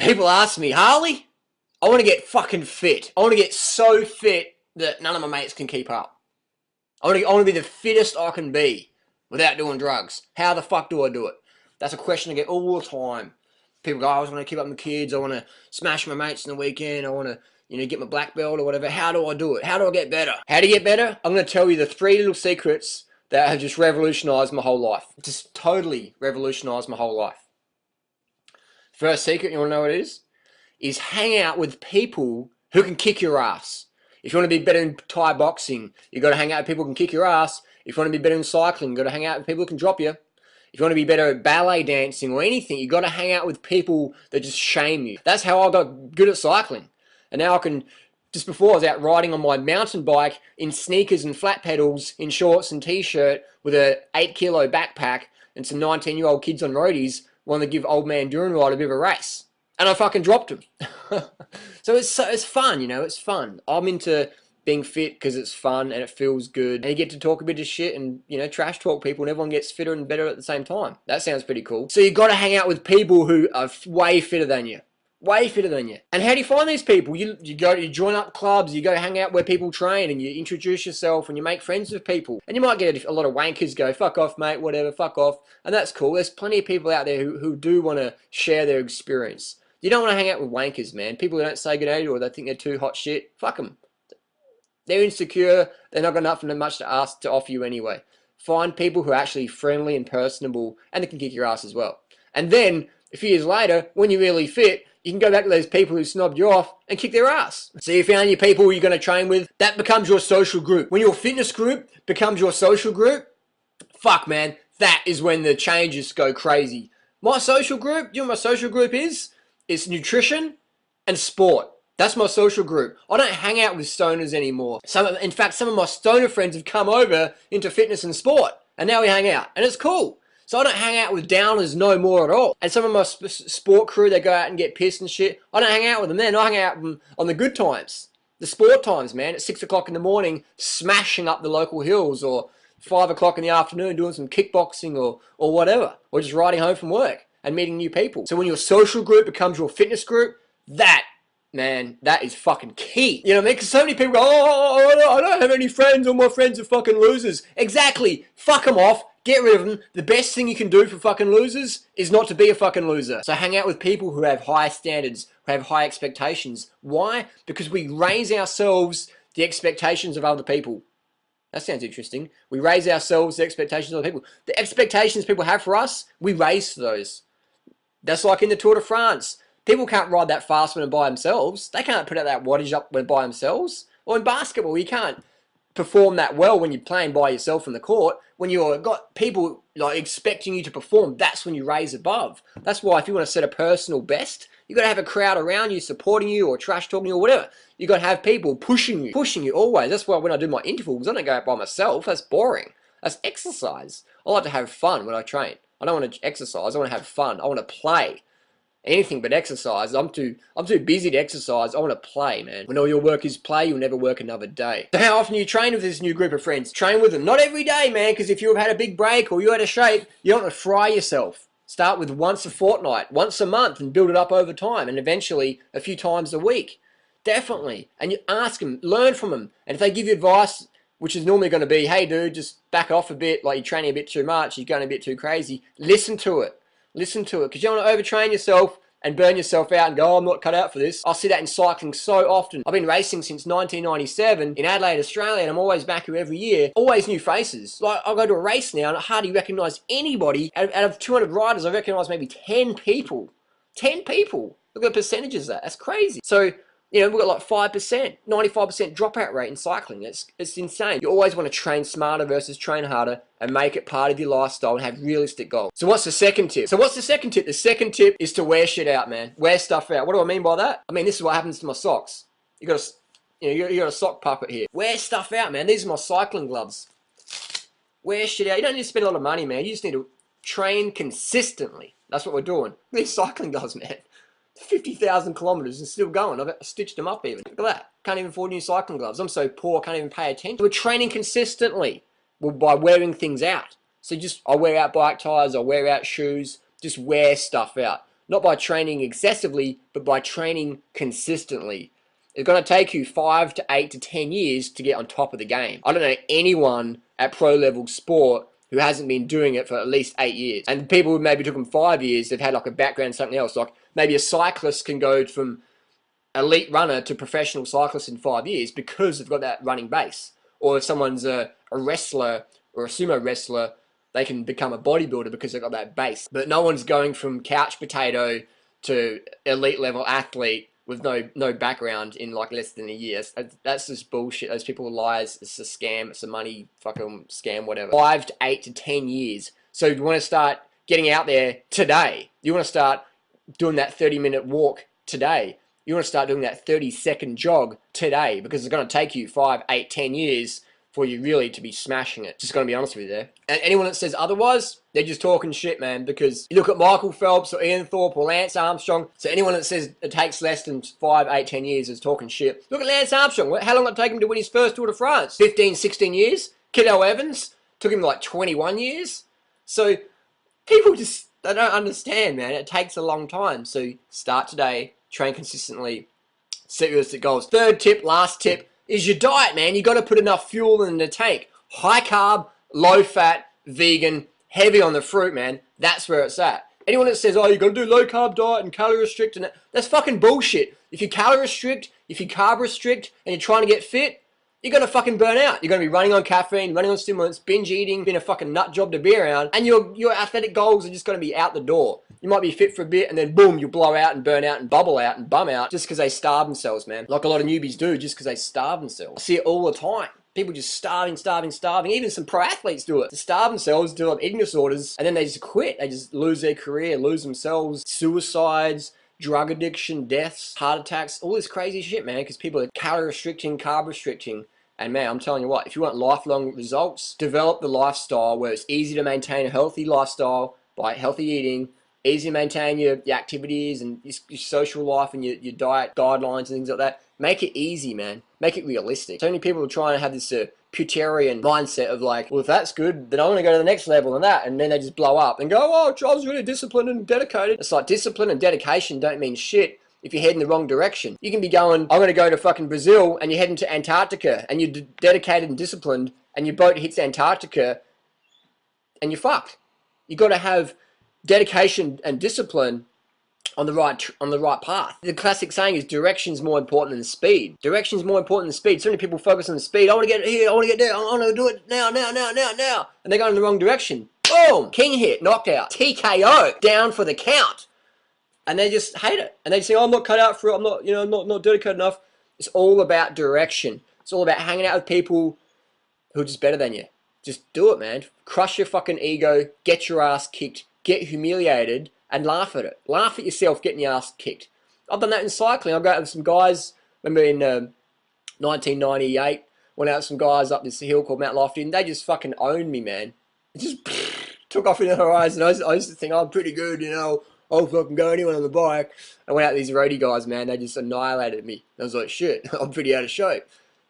People ask me, Harley, I want to get fucking fit. I want to get so fit that none of my mates can keep up. I want to be the fittest I can be without doing drugs. How the fuck do I do it? That's a question I get all the time. People go, I just want to keep up with my kids. I want to smash my mates in the weekend. I want to, get my black belt or whatever. How do I do it? How do I get better? How to get better? I'm going to tell you the 3 little secrets that have just revolutionized my whole life. Just totally revolutionized my whole life. First secret, you want to know what it is? Is hang out with people who can kick your ass. If you want to be better in Thai boxing, you got to hang out with people who can kick your ass. If you want to be better in cycling, you got to hang out with people who can drop you. If you want to be better at ballet dancing or anything, you got to hang out with people that just shame you. That's how I got good at cycling. And now I can, just before I was out riding on my mountain bike in sneakers and flat pedals, in shorts and t-shirt with a 8-kilo backpack and some 19-year-old kids on roadies wanting to give old man Duran a bit of a race. And I fucking dropped him. So it's fun, it's fun. I'm into being fit because it's fun and it feels good. And you get to talk a bit of shit and, trash talk people and everyone gets fitter and better at the same time. That sounds pretty cool. So you got to hang out with people who are way fitter than you. Way fitter than you. And how do you find these people? You join up clubs, you go hang out where people train and you introduce yourself and you make friends with people. And you might get a lot of wankers go, fuck off mate, whatever, fuck off. And that's cool. There's plenty of people out there who do want to share their experience. You don't want to hang out with wankers, man. People who don't say good day or they think they're too hot shit. Fuck them. They're insecure. They're not got nothing much to ask to offer you anyway. Find people who are actually friendly and personable and they can kick your ass as well. And then, a few years later, when you're really fit, you can go back to those people who snobbed you off and kick their ass. So you found your people you're going to train with. That becomes your social group. When your fitness group becomes your social group, fuck, man, that is when the changes go crazy. My social group, you know what my social group is? It's nutrition and sport. That's my social group. I don't hang out with stoners anymore. In fact, some of my stoner friends have come over into fitness and sport. And now we hang out. And it's cool. So I don't hang out with downers no more at all. And some of my sport crew, they go out and get pissed and shit. I don't hang out with them then. I hang out with them on the good times. The sport times, man. At 6 o'clock in the morning, smashing up the local hills. Or 5 o'clock in the afternoon, doing some kickboxing or whatever. Or just riding home from work and meeting new people. So when your social group becomes your fitness group, man, that is fucking key. You know what I mean? Because so many people go, I don't have any friends. All my friends are fucking losers. Exactly. Fuck them off. Get rid of them. The best thing you can do for fucking losers is not to be a fucking loser. So hang out with people who have high standards, who have high expectations. Why? Because we raise ourselves the expectations of other people. That sounds interesting. We raise ourselves the expectations of other people. The expectations people have for us, we raise those. That's like in the Tour de France. People can't ride that fast when they're by themselves. They can't put out that wattage up when by themselves. Or in basketball, you can't perform that well when you're playing by yourself in the court. When you've got people like expecting you to perform, that's when you raise above. That's why if you want to set a personal best, you've got to have a crowd around you supporting you or trash talking you or whatever. You've got to have people pushing you always. That's why when I do my intervals, I don't go out by myself. That's boring. That's exercise. I like to have fun when I train. I don't want to exercise. I want to have fun. I want to play. Anything but exercise. I'm too busy to exercise. I want to play, man. When all your work is play, you'll never work another day. So how often do you train with this new group of friends? Train with them. Not every day, man, because if you've had a big break or you're out of shape, you don't want to fry yourself. Start with once a fortnight, once a month, and build it up over time, and eventually a few times a week. Definitely. And you ask them, learn from them. And if they give you advice, which is normally going to be, hey, dude, just back off a bit, like you're training a bit too much, you're going a bit too crazy, listen to it. Listen to it, because you don't want to overtrain yourself and burn yourself out and go, oh, I'm not cut out for this. I see that in cycling so often. I've been racing since 1997 in Adelaide, Australia, and I'm always back here every year. Always new faces. Like, I'll go to a race now and I hardly recognise anybody. Out of 200 riders, I recognise maybe 10 people. 10 people. Look at the percentages of that. That's crazy. So, we've got like 5%, 95% dropout rate in cycling. It's insane. You always want to train smarter versus train harder and make it part of your lifestyle and have realistic goals. So what's the second tip? The second tip is to wear shit out, man. Wear stuff out. What do I mean by that? I mean, this is what happens to my socks. You got a sock puppet here. Wear stuff out, man. These are my cycling gloves. Wear shit out. You don't need to spend a lot of money, man. You just need to train consistently. That's what we're doing. These cycling gloves, man. 50,000 kilometers and still going. I've stitched them up even. Look at that. Can't even afford new cycling gloves. I'm so poor, I can't even pay attention. We're training consistently by wearing things out. So I wear out bike tires, I wear out shoes, just wear stuff out. Not by training excessively, but by training consistently. It's going to take you 5 to 8 to 10 years to get on top of the game. I don't know anyone at pro level sport who hasn't been doing it for at least 8 years. And people who maybe took them 5 years, they've had like a background in something else. Like maybe a cyclist can go from elite runner to professional cyclist in 5 years because they've got that running base. Or if someone's a wrestler or a sumo wrestler, they can become a bodybuilder because they've got that base. But no one's going from couch potato to elite level athlete with no background in like less than a year. That's just bullshit. Those people are liars. It's a scam. It's a money fucking scam, whatever. 5 to 8 to 10 years. So if you want to start getting out there today, you want to start doing that 30-minute walk today, you want to start doing that 30-second jog today, because it's going to take you 5, 8, 10 years for you really to be smashing it. Just going to be honest with you there. And anyone that says otherwise, they're just talking shit, man, because you look at Michael Phelps or Ian Thorpe or Lance Armstrong. So anyone that says it takes less than 5, 8, 10 years is talking shit. Look at Lance Armstrong. How long did it take him to win his first Tour de France? 15, 16 years. Cadel Evans took him like 21 years. So people just, they don't understand, man. It takes a long time. So start today, train consistently, set realistic goals. Third tip, last tip, is your diet, man. You got to put enough fuel in the tank. High carb, low fat, vegan, heavy on the fruit, man. That's where it's at. Anyone that says, oh, you got to do low carb diet and calorie restrict, and that's fucking bullshit. If you calorie restrict, if you carb restrict, and you're trying to get fit, you're going to fucking burn out. You're going to be running on caffeine, running on stimulants, binge eating, being a fucking nut job to be around, and your athletic goals are just going to be out the door. You might be fit for a bit, and then boom, you'll blow out and burn out and bubble out and bum out just because they starve themselves, man. Like a lot of newbies do, just because they starve themselves. I see it all the time. People just starving. Even some pro athletes do it. To starve themselves, develop eating disorders, and then they just quit. They just lose their career, lose themselves, suicides, drug addiction, deaths, heart attacks, all this crazy shit, man, because people are calorie restricting, carb restricting. And man, I'm telling you what, if you want lifelong results, develop the lifestyle where it's easy to maintain a healthy lifestyle by healthy eating, easy to maintain your activities and your social life and your diet guidelines and things like that. Make it easy, man. Make it realistic. So many people are trying to have this putarian mindset of like, well, if that's good, then I want to go to the next level and that. And then they just blow up and go, oh, I was really disciplined and dedicated. It's like discipline and dedication don't mean shit if you head in the wrong direction. You can be going, I'm going to go to fucking Brazil, and you're heading to Antarctica, and you're dedicated and disciplined, and your boat hits Antarctica, and you're fucked. You got to have dedication and discipline on the right path. The classic saying is direction's more important than speed. Direction's more important than speed. So many people focus on the speed. I want to get here, I want to get there, I want to do it now. And they're going in the wrong direction. Boom! King hit, knocked out, TKO, down for the count. And they just hate it. And they say, oh, I'm not cut out for it, I'm not, not dedicated enough. It's all about direction. It's all about hanging out with people who are just better than you. Just do it, man. Crush your fucking ego, get your ass kicked, get humiliated, and laugh at it. Laugh at yourself getting your ass kicked. I've done that in cycling. I go out with some guys, remember in 1998, went out with some guys up this hill called Mount Lofty, and they just fucking owned me, man. It just took off in the horizon. I used to think, I'm pretty good, I'll fucking go anyone on the bike. I went out with these roadie guys, man. They just annihilated me. I was like, shit, I'm pretty out of shape.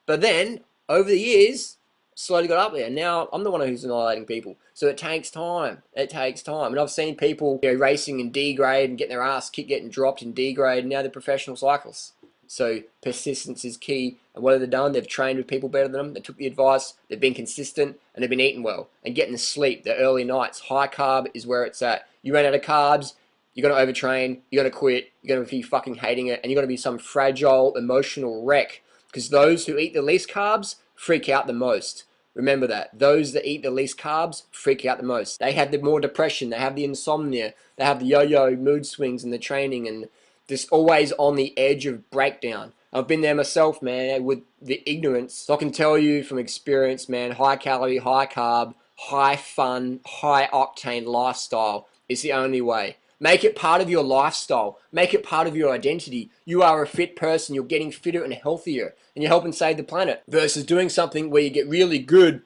But then, over the years, slowly got up there. Now, I'm the one who's annihilating people. So it takes time. It takes time. And I've seen people racing in D grade and getting their ass kicked, getting dropped in D grade, and now they're professional cyclists. So persistence is key. And what have they done? They've trained with people better than them. They took the advice. They've been consistent, and they've been eating well. And getting the sleep, the early nights. High carb is where it's at. You ran out of carbs, you're going to overtrain, you're going to quit, you're going to be fucking hating it, and you're going to be some fragile, emotional wreck. Because those who eat the least carbs freak out the most. Remember that. Those that eat the least carbs freak out the most. They have the more depression, they have the insomnia, they have the yo-yo mood swings in the training, and just always on the edge of breakdown. I've been there myself, man, with the ignorance. So I can tell you from experience, man, high calorie, high carb, high fun, high octane lifestyle is the only way. Make it part of your lifestyle. Make it part of your identity. You are a fit person. You're getting fitter and healthier. And you're helping save the planet. Versus doing something where you get really good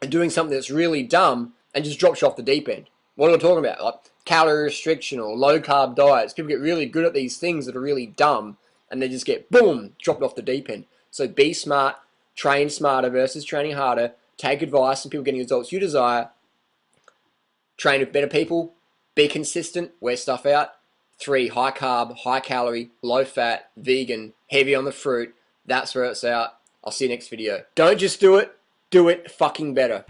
and doing something that's really dumb and just drops you off the deep end. What am I talking about? Like calorie restriction or low carb diets. People get really good at these things that are really dumb and they just get, boom, dropped off the deep end. So be smart. Train smarter versus training harder. Take advice from people getting results you desire. Train with better people. Be consistent, wear stuff out, 3, high carb, high calorie, low fat, vegan, heavy on the fruit. That's where it's at. I'll see you next video. Don't just do it fucking better.